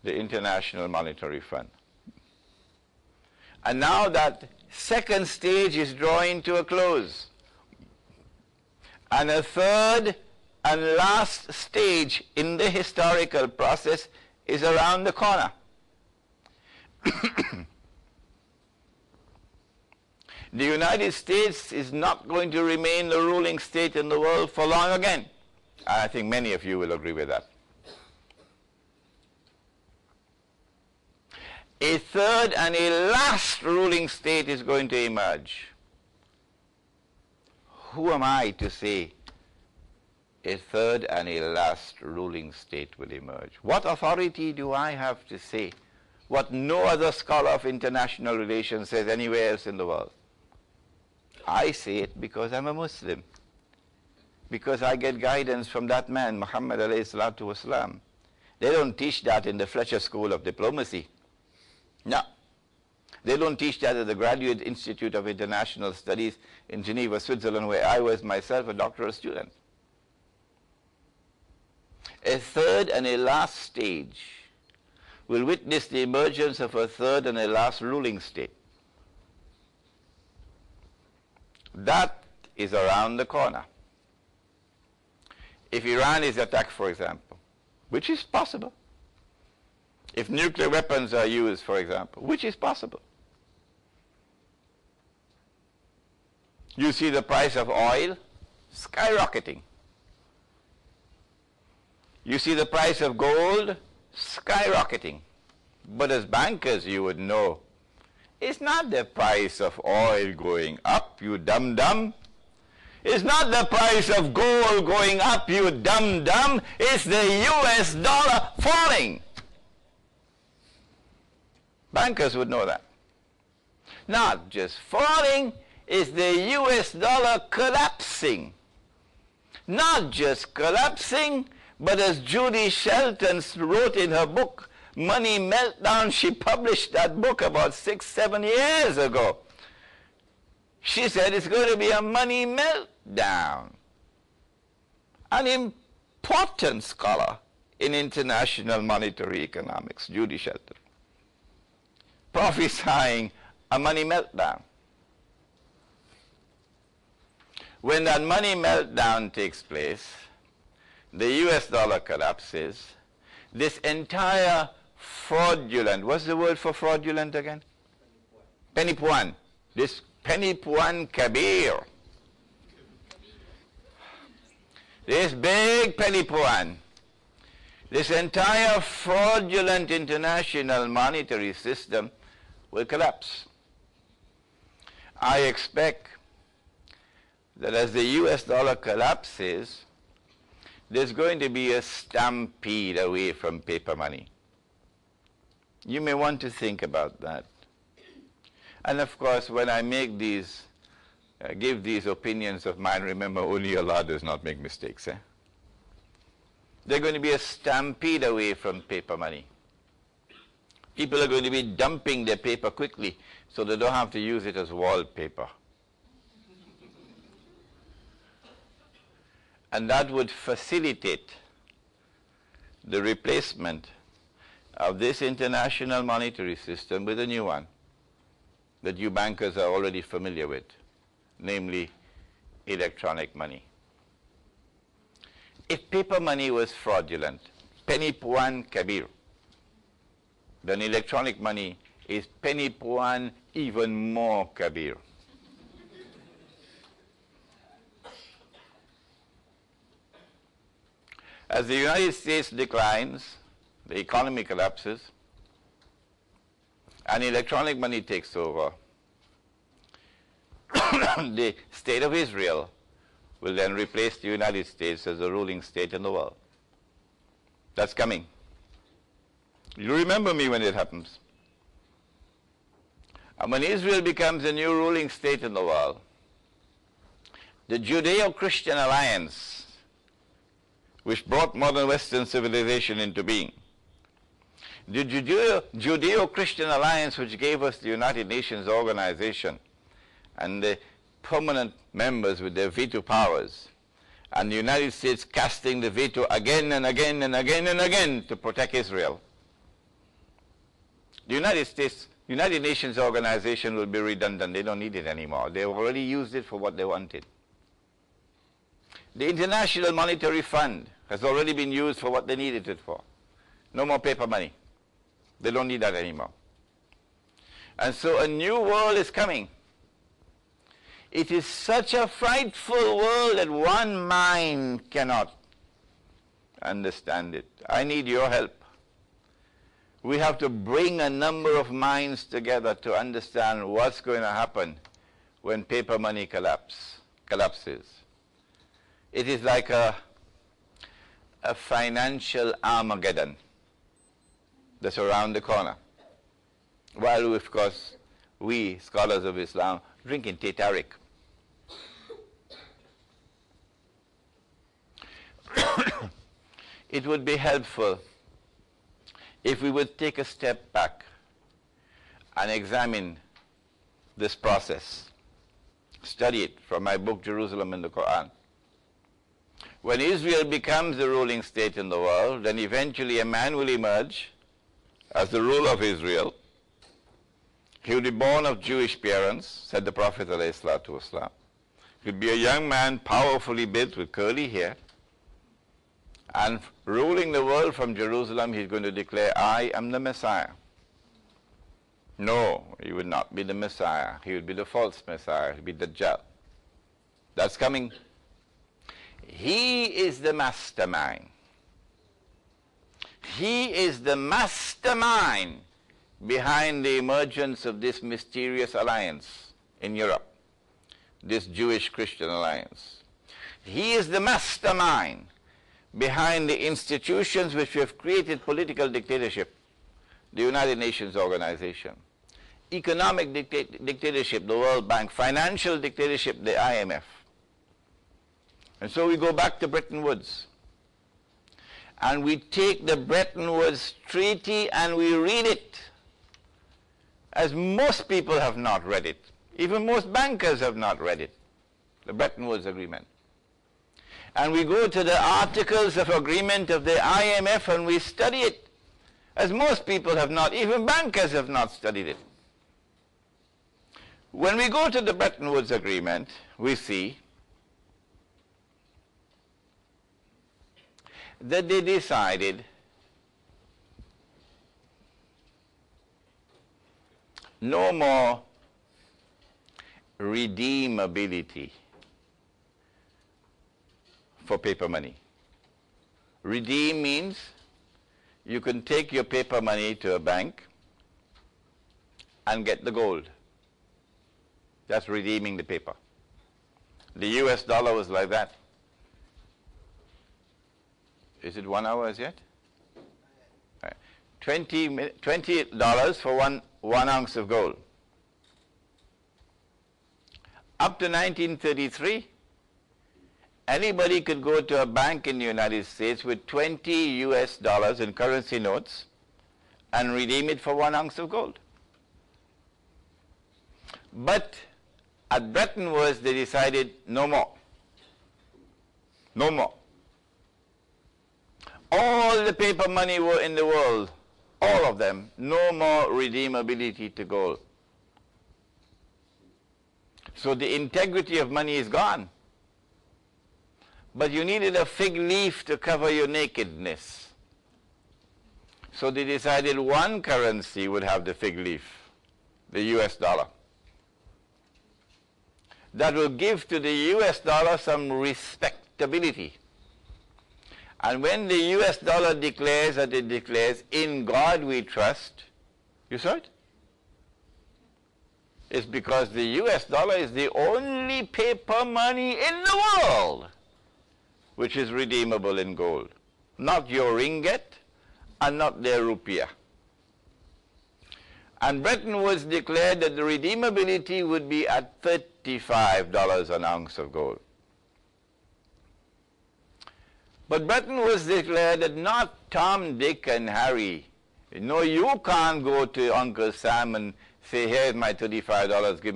the International Monetary Fund. And now that second stage is drawing to a close, and a third and last stage in the historical process is around the corner. The United States is not going to remain the ruling state in the world for long again. I think many of you will agree with that. A third and a last ruling state is going to emerge. Who am I to say a third and a last ruling state will emerge? What authority do I have to say what no other scholar of international relations says anywhere else in the world? I say it because I'm a Muslim, because I get guidance from that man, Muhammad alayhi salatu wasalam. They don't teach that in the Fletcher School of Diplomacy. No. They don't teach that at the Graduate Institute of International Studies in Geneva, Switzerland, where I was myself a doctoral student. A third and a last stage will witness the emergence of a third and a last ruling state. That is around the corner. If Iran is attacked, for example, which is possible, if nuclear weapons are used, for example, which is possible, you see the price of oil skyrocketing. You see the price of gold skyrocketing. But as bankers, you would know, it's not the price of oil going up, you dum-dum. It's not the price of gold going up, you dum-dum. It's the US dollar falling. Bankers would know that. Not just falling, it's the US dollar collapsing. Not just collapsing, but as Judy Shelton wrote in her book, Money Meltdown, she published that book about 6-7 years ago. She said it's going to be a money meltdown. An important scholar in international monetary economics, Judy Shelton, prophesying a money meltdown. When that money meltdown takes place, the US dollar collapses, this entire fraudulent, what's the word for fraudulent again? Penny Puan. This Penny Puan Kabir. This big Penny Puan. This entire fraudulent international monetary system will collapse. I expect that as the US dollar collapses, there's going to be a stampede away from paper money. You may want to think about that. And of course, when I make these, give these opinions of mine, remember only Allah does not make mistakes. There's going to be a stampede away from paper money. People are going to be dumping their paper quickly so they don't have to use it as wallpaper. And that would facilitate the replacement of this international monetary system with a new one that you bankers are already familiar with, namely electronic money. If paper money was fraudulent, Penny Puan Kabir, then electronic money is Penny Puan even more Kabir. As the United States declines, the economy collapses, and electronic money takes over, the state of Israel will then replace the United States as the ruling state in the world. That's coming. You remember me when it happens. And when Israel becomes a new ruling state in the world, the Judeo-Christian alliance, which brought modern Western civilization into being, the Judeo-Christian alliance which gave us the United Nations organization and the permanent members with their veto powers, and the United States casting the veto again and again and again and again to protect Israel. The United Nations organization will be redundant. They don't need it anymore. They've already used it for what they wanted. The International Monetary Fund has already been used for what they needed it for. No more paper money. They don't need that anymore. And so a new world is coming. It is such a frightful world that one mind cannot understand it. I need your help. We have to bring a number of minds together to understand what's going to happen when paper money collapses. It is like a financial Armageddon that's around the corner. While, of course, we, scholars of Islam, drinking Teh Tarik. It would be helpful if we would take a step back and examine this process. Study it from my book, Jerusalem in the Quran. When Israel becomes the ruling state in the world, then eventually a man will emerge as the ruler of Israel. He will be born of Jewish parents, said the Prophet ﷺ. He will be a young man, powerfully built with curly hair. And ruling the world from Jerusalem, he's going to declare, I am the Messiah. No, he would not be the Messiah. He would be the false Messiah. He would be Dajjal. That's coming. He is the mastermind. He is the mastermind behind the emergence of this mysterious alliance in Europe, this Jewish-Christian alliance. He is the mastermind behind the institutions which have created political dictatorship, the United Nations organization, economic dictatorship, the World Bank, financial dictatorship, the IMF. And so we go back to Bretton Woods, and we take the Bretton Woods Treaty and we read it, as most people have not read it. Even most bankers have not read it, the Bretton Woods Agreement. And we go to the Articles of Agreement of the IMF and we study it, as most people have not, even bankers have not studied it. When we go to the Bretton Woods Agreement, we see that they decided no more redeemability for paper money. Redeem means you can take your paper money to a bank and get the gold. That's redeeming the paper. The US dollar was like that. Is it 1 hour as yet? Right. $20 for one ounce of gold. Up to 1933, anybody could go to a bank in the United States with $20 US in currency notes and redeem it for 1 ounce of gold. But at Bretton Woods, they decided no more. No more. All the paper money were in the world, all of them, no more redeemability to gold. So the integrity of money is gone. But you needed a fig leaf to cover your nakedness. So they decided one currency would have the fig leaf, the US dollar. That will give to the US dollar some respectability. And when the US dollar declares that it declares, in God we trust, you saw it? It's because the US dollar is the only paper money in the world which is redeemable in gold. Not your ringgit and not their rupiah. And Bretton Woods declared that the redeemability would be at $35 an ounce of gold. But Bretton Woods declared that not Tom, Dick, and Harry. No, you can't go to Uncle Sam and say, here's my $35, give me